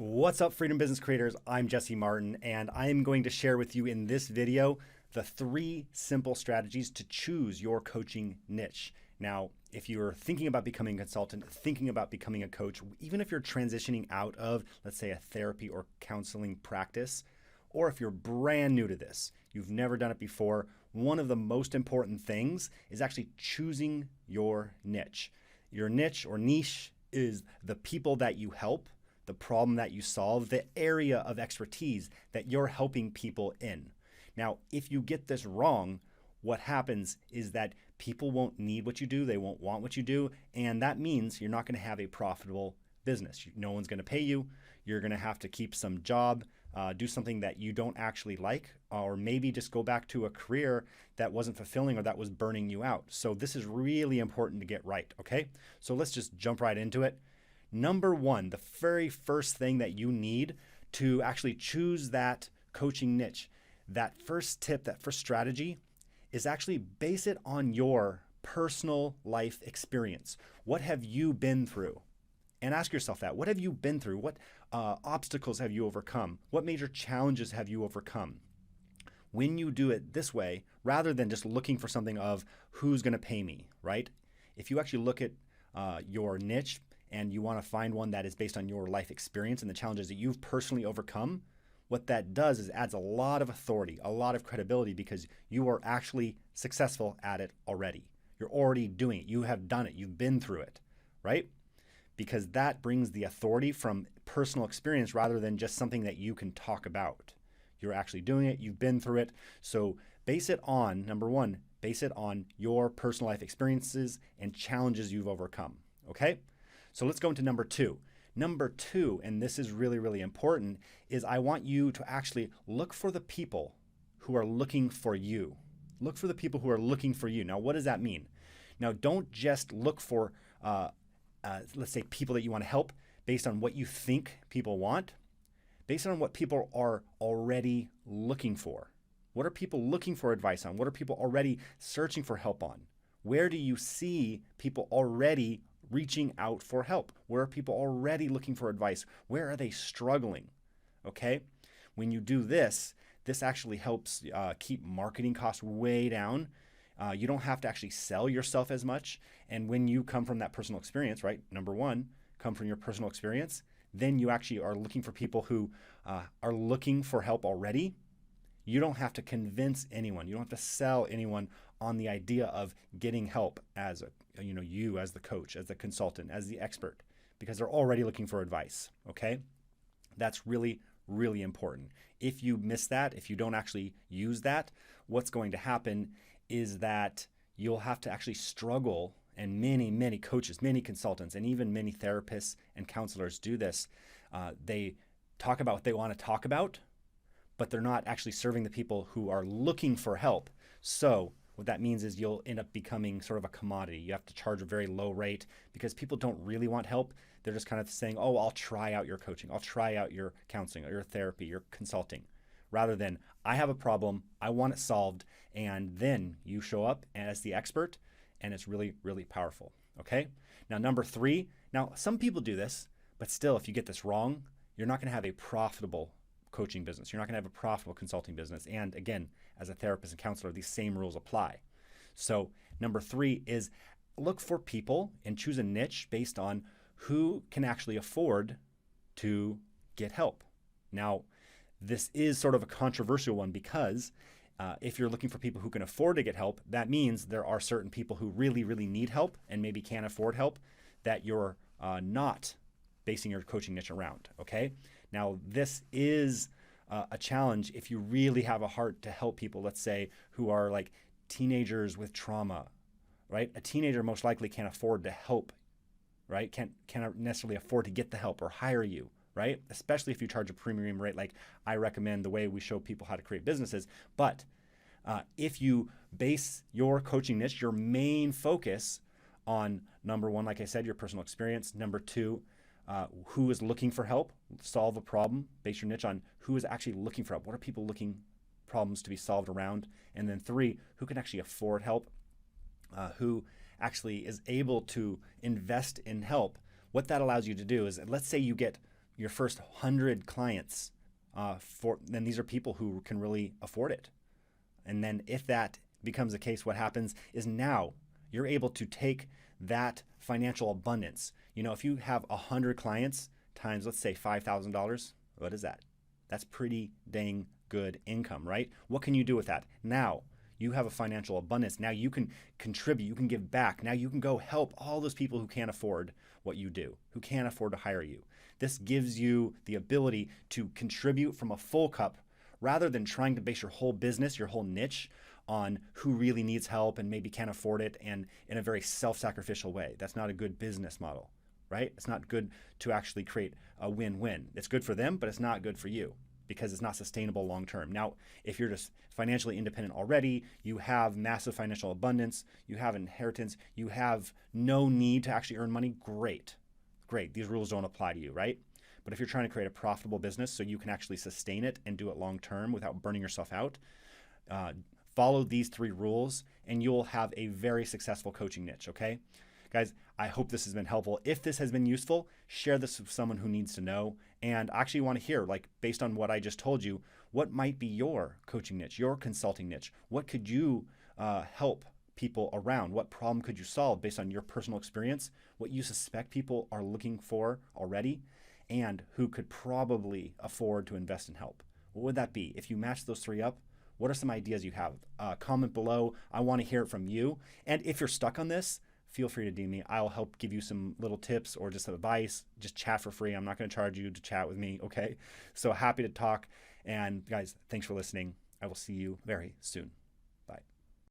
What's up, Freedom Business Creators? I'm Jesse Martin, and I'm going to share with you in this video the 3 simple strategies to choose your coaching niche. Now, if you're thinking about becoming a consultant, thinking about becoming a coach, even if you're transitioning out of, let's say, a therapy or counseling practice, or if you're brand new to this, you've never done it before, one of the most important things is actually choosing your niche. Your niche or niche is the people that you help, the problem that you solve, the area of expertise that you're helping people in. Now, if you get this wrong, what happens is that people won't need what you do, they won't want what you do, and that means you're not going to have a profitable business. No one's going to pay you. You're going to have to keep some job, do something that you don't actually like, or maybe just go back to a career that wasn't fulfilling or that was burning you out. So this is really important to get right, okay? So let's just jump right into it. Number 1, the very first thing that you need to actually choose that coaching niche, that first tip, that first strategy is actually base it on your personal life experience. What have you been through? And ask yourself that. What have you been through? What obstacles have you overcome? What major challenges have you overcome? When you do it this way, rather than just looking for something of who's going to pay me, right? If you actually look at your niche and you want to find one that is based on your life experience and the challenges that you've personally overcome, what that does is adds a lot of authority, a lot of credibility, because you are actually successful at it already. You're already doing it. You have done it. You've been through it, right? Because that brings the authority from personal experience rather than just something that you can talk about. You're actually doing it. You've been through it. So base it on, number 1, base it on your personal life experiences and challenges you've overcome, okay? So let's go into number 2. Number 2, and this is really, really important, is I want you to actually look for the people who are looking for you. Look for the people who are looking for you. Now, what does that mean? Now, don't just look for, let's say, people that you want to help based on what you think people want, based on what people are already looking for. What are people looking for advice on? What are people already searching for help on? Where do you see people already reaching out for help? Where are people already looking for advice? Where are they struggling? Okay? When you do this, this actually helps keep marketing costs way down. You don't have to actually sell yourself as much. And when you come from that personal experience, right? Number 1, come from your personal experience, then you actually are looking for people who are looking for help already. You don't have to convince anyone. You don't have to sell anyone on the idea of getting help as you as the coach, as the consultant, as the expert, because they're already looking for advice, okay? That's really, really important. If you miss that, if you don't actually use that, what's going to happen is that you'll have to actually struggle, and many, many coaches, many consultants, and even many therapists and counselors do this. They talk about what they want to talk about, but they're not actually serving the people who are looking for help. So what that means is you'll end up becoming sort of a commodity. You have to charge a very low rate because people don't really want help. They're just kind of saying, oh, I'll try out your coaching. I'll try out your counseling or your therapy, your consulting, rather than I have a problem, I want it solved, and then you show up as the expert, and it's really, really powerful, okay? Now, number 3, now some people do this, but still, if you get this wrong, you're not going to have a profitable coaching business. You're not going to have a profitable consulting business. And again, as a therapist and counselor, these same rules apply. So number 3 is look for people and choose a niche based on who can actually afford to get help. Now, this is sort of a controversial one because if you're looking for people who can afford to get help, that means there are certain people who really, really need help and maybe can't afford help that you're not basing your coaching niche around, okay? Now, this is a challenge if you really have a heart to help people, let's say, who are like teenagers with trauma, right? A teenager most likely can't afford to help, right? Can't necessarily afford to get the help or hire you, right? Especially if you charge a premium rate like I recommend the way we show people how to create businesses. But if you base your coaching niche, your main focus on number 1, like I said, your personal experience, number 2, who is looking for help, solve a problem, base your niche on who is actually looking for help. What are people looking problems to be solved around? And then 3, who can actually afford help, who actually is able to invest in help. What that allows you to do is, let's say you get your first 100 clients, then these are people who can really afford it. And then if that becomes the case, what happens is now you're able to take that financial abundance. If you have 100 clients times, let's say $5,000, what is that? That's pretty dang good income, right? What can you do with that? Now you have a financial abundance. Now you can contribute, you can give back. Now you can go help all those people who can't afford what you do, who can't afford to hire you. This gives you the ability to contribute from a full cup rather than trying to base your whole business, your whole niche on who really needs help and maybe can't afford it, and in a very self-sacrificial way. That's not a good business model, right? It's not good to actually create a win-win. It's good for them, but it's not good for you because it's not sustainable long-term. Now, if you're just financially independent already, you have massive financial abundance, you have inheritance, you have no need to actually earn money, great. These rules don't apply to you, right? But if you're trying to create a profitable business so you can actually sustain it and do it long-term without burning yourself out, follow these 3 rules and you'll have a very successful coaching niche, okay? Guys, I hope this has been helpful. If this has been useful, share this with someone who needs to know. And I actually want to hear, based on what I just told you, what might be your coaching niche, your consulting niche? What could you help people around? What problem could you solve based on your personal experience? What you suspect people are looking for already? And who could probably afford to invest in help? What would that be? If you match those 3 up, what are some ideas you have? Comment below. I want to hear it from you. And if you're stuck on this, feel free to DM me. I'll help give you some little tips or just advice. Just chat for free. I'm not going to charge you to chat with me, okay? So happy to talk. And guys, thanks for listening. I will see you very soon.